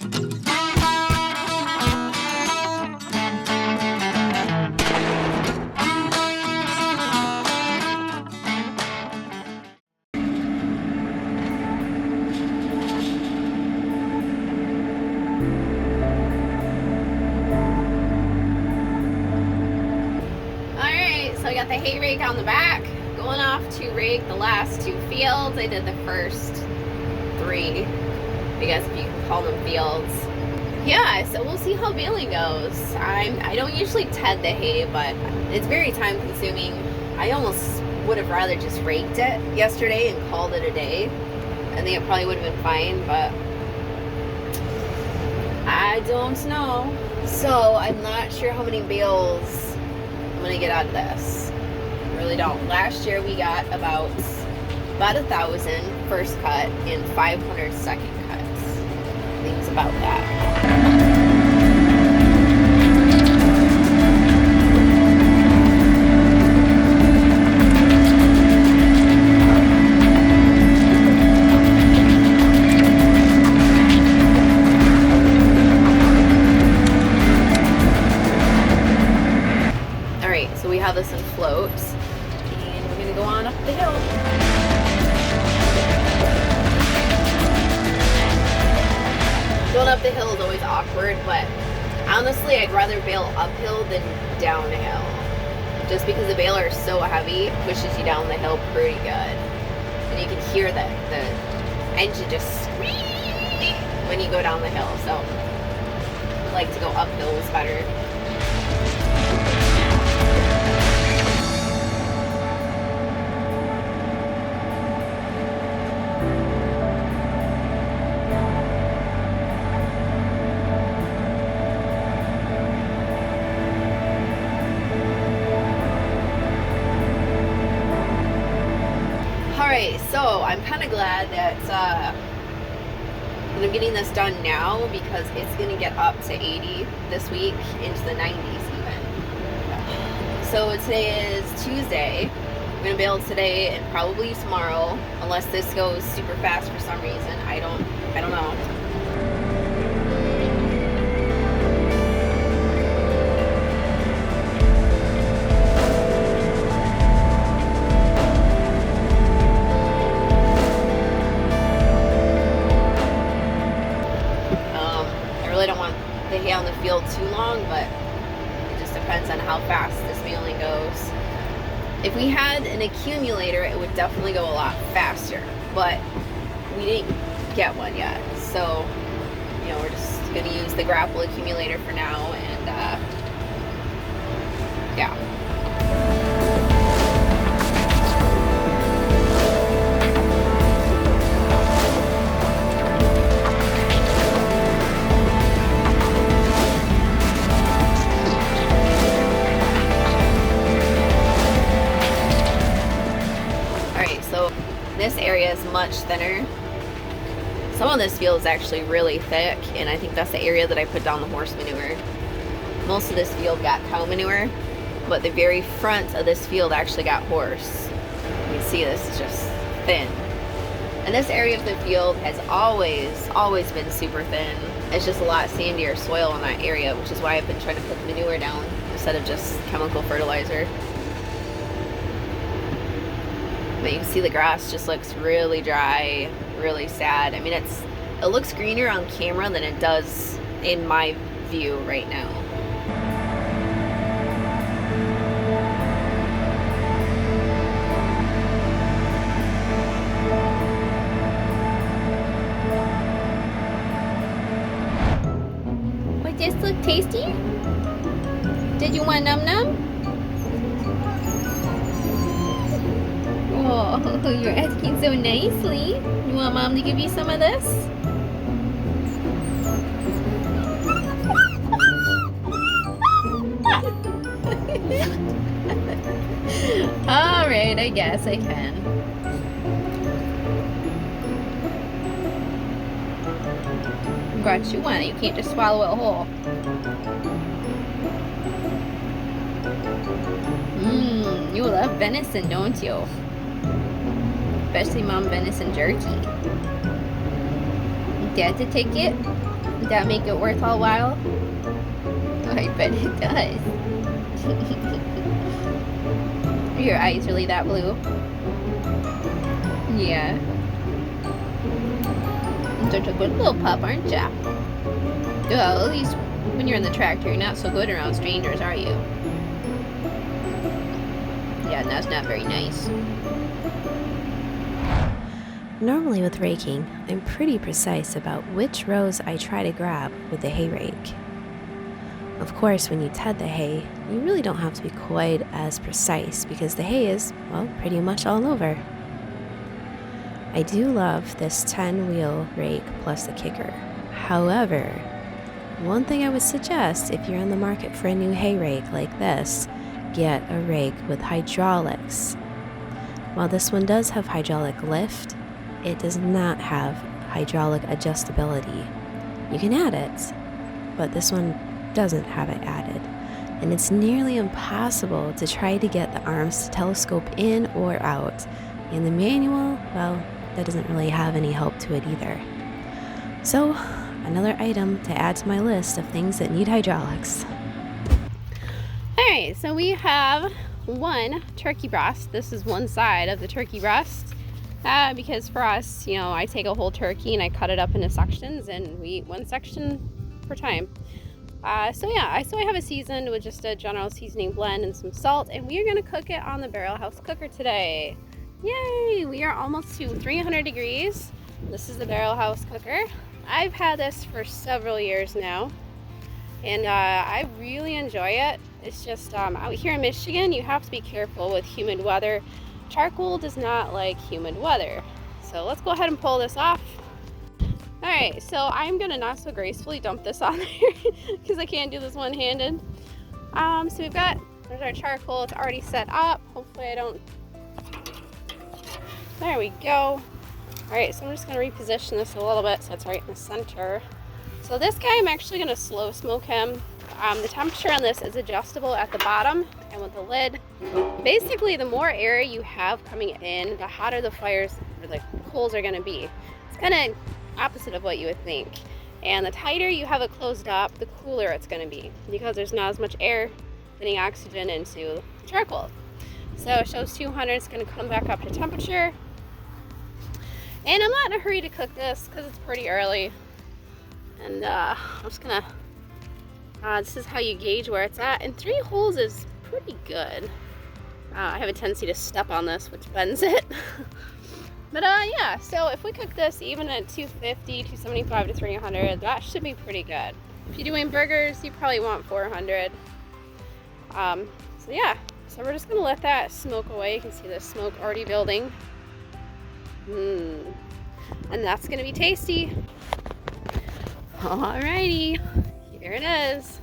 So I got the hay rake on the back, going off to rake the last 2 fields. I did the first 3, I guess if you can call them fields. Yeah, so we'll see how baling goes. I don't usually ted the hay, but it's very time consuming. I almost would have rather just raked it yesterday and called it a day. I think it probably would have been fine, but I don't know. So I'm not sure how many bales I'm gonna get out of this. I really don't. Last year we got about 1,000 first cut and 500 second cuts. I think it's about that. So we have this in floats, and we're gonna go on up the hill. Going up the hill is always awkward, but honestly I'd rather bale uphill than downhill. Just because the baler is so heavy, it pushes you down the hill pretty good. And you can hear the engine just scream when you go down the hill, so I like to go uphill is better. Alright, so I'm kind of glad that I'm getting this done now because it's going to get up to 80 this week, into the 90s even. So today is Tuesday. I'm going to bale today and probably tomorrow, unless this goes super fast for some reason. I don't know. The hay on the field too long, but it just depends on how fast this baling goes. If we had an accumulator, it would definitely go a lot faster, but we didn't get one yet, so you know, we're just gonna use the grapple accumulator for now, and yeah. This area is much thinner. Some of this field is actually really thick, and I think that's the area that I put down the horse manure. Most of this field got cow manure, but the very front of this field actually got horse. You can see this is just thin. And this area of the field has always been super thin. It's just a lot sandier soil in that area, which is why I've been trying to put the manure down instead of just chemical fertilizer. But you can see the grass just looks really dry, really sad. I mean, it looks greener on camera than it does in my view right now. Would this look tasty? Did you want num num? Oh, you're asking so nicely. You want Mom to give you some of this? Alright, I guess I can. Got you one. You can't just swallow it whole. You love venison, don't you? Especially Mom venison jerky. Dad to take it? Would that make it worth all while? I bet it does. Are your eyes really that blue? Yeah. You're such a good little pup, aren't ya? Well, at least when you're in the tractor, you're not so good around strangers, are you? Yeah, that's not very nice. Normally with raking, I'm pretty precise about which rows I try to grab with the hay rake. Of course, when you ted the hay, you really don't have to be quite as precise because the hay is, well, pretty much all over. I do love this 10-wheel rake plus the kicker. However, one thing I would suggest if you're in the market for a new hay rake like this, get a rake with hydraulics. While this one does have hydraulic lift, it does not have hydraulic adjustability. You can add it, but this one doesn't have it added. And it's nearly impossible to try to get the arms to telescope in or out. And the manual, well, that doesn't really have any help to it either. So, another item to add to my list of things that need hydraulics. Alright, so we have one turkey breast. This is one side of the turkey breast. Because for us, you know, I take a whole turkey and I cut it up into sections and we eat one section per time. So I have it seasoned with just a general seasoning blend and some salt, and we are going to cook it on the barrel house cooker today. Yay! We are almost to 300 degrees. This is the barrel house cooker. I've had this for several years now, and I really enjoy it. It's just out here in Michigan, you have to be careful with humid weather. Charcoal does not like humid weather. So let's go ahead and pull this off. Alright, so I'm gonna not so gracefully dump this on there because I can't do this one-handed. So there's our charcoal. It's already set up. Hopefully I don't. There we go. Alright, so I'm just gonna reposition this a little bit so it's right in the center. So this guy, I'm actually gonna slow smoke him. The temperature on this is adjustable at the bottom and with the lid. Basically, the more air you have coming in, the hotter the fires or the coals are gonna be. It's kind of opposite of what you would think. And the tighter you have it closed up, the cooler it's going to be because there's not as much air getting oxygen into the charcoal. So it shows 200. It's going to come back up to temperature. And I'm not in a hurry to cook this because it's pretty early. And I'm just going to, this is how you gauge where it's at. And 3 holes is pretty good. I have a tendency to step on this, which bends it. But yeah, so if we cook this even at 250, 275 to 300, that should be pretty good. If you're doing burgers, you probably want 400. So yeah, so we're just gonna let that smoke away. You can see the smoke already building. And that's gonna be tasty. Alrighty, here it is.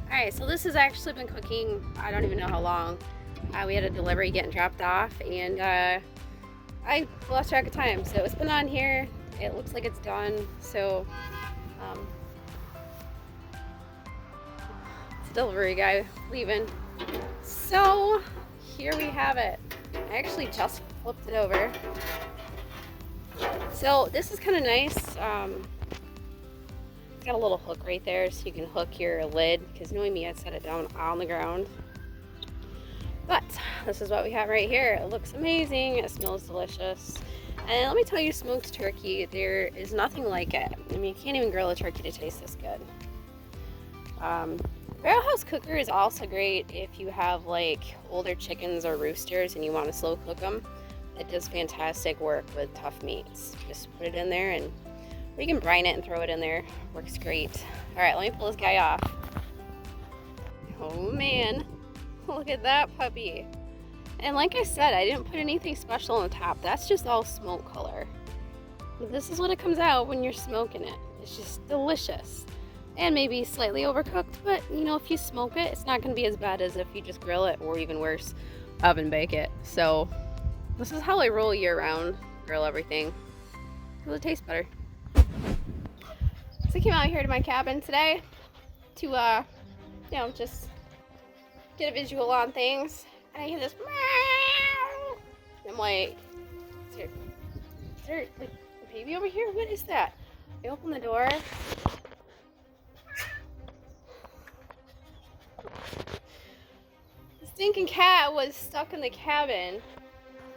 Alright, so this has actually been cooking, I don't even know how long. We had a delivery getting dropped off, and I lost track of time, so it's been on here. It looks like it's done, so it's a delivery guy leaving. So here we have it. I actually just flipped it over. So this is kind of nice. It's got a little hook right there so you can hook your lid, because knowing me, I'd set it down on the ground. But this is what we have right here. It looks amazing. It smells delicious. And let me tell you, smoked turkey, there is nothing like it. I mean, you can't even grill a turkey to taste this good. Barrel house cooker is also great if you have like older chickens or roosters and you want to slow cook them. It does fantastic work with tough meats. Just put it in there, and or you can brine it and throw it in there. Works great. All right, let me pull this guy off. Oh man. Look at that puppy. And like I said, I didn't put anything special on the top. That's just all smoke color. But this is what it comes out when you're smoking it. It's just delicious. And maybe slightly overcooked, but you know, if you smoke it, it's not going to be as bad as if you just grill it, or even worse, oven bake it. So this is how I roll year round, grill everything. Because it tastes better. So I came out here to my cabin today to, you know, just get a visual on things, and I hear this meow. I'm like, is there like baby over here? What is that? I open the door. The stinking cat was stuck in the cabin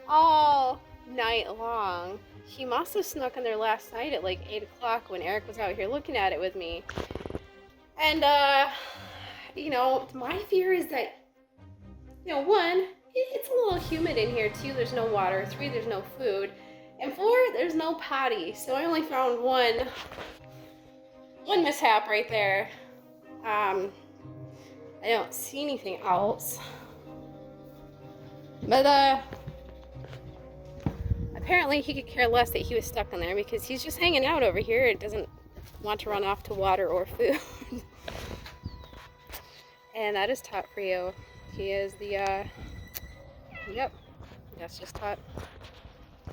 all night long. She must have snuck in there last night at like 8 o'clock when Eric was out here looking at it with me. And, you know, my fear is that, you know, 1, it's a little humid in here. 2, there's no water. 3, there's no food. And 4, there's no potty. So I only found one mishap right there. I don't see anything else. But, apparently he could care less that he was stuck in there because he's just hanging out over here. It doesn't want to run off to water or food. And that is Tot for you. He is the, yep, that's just Tot.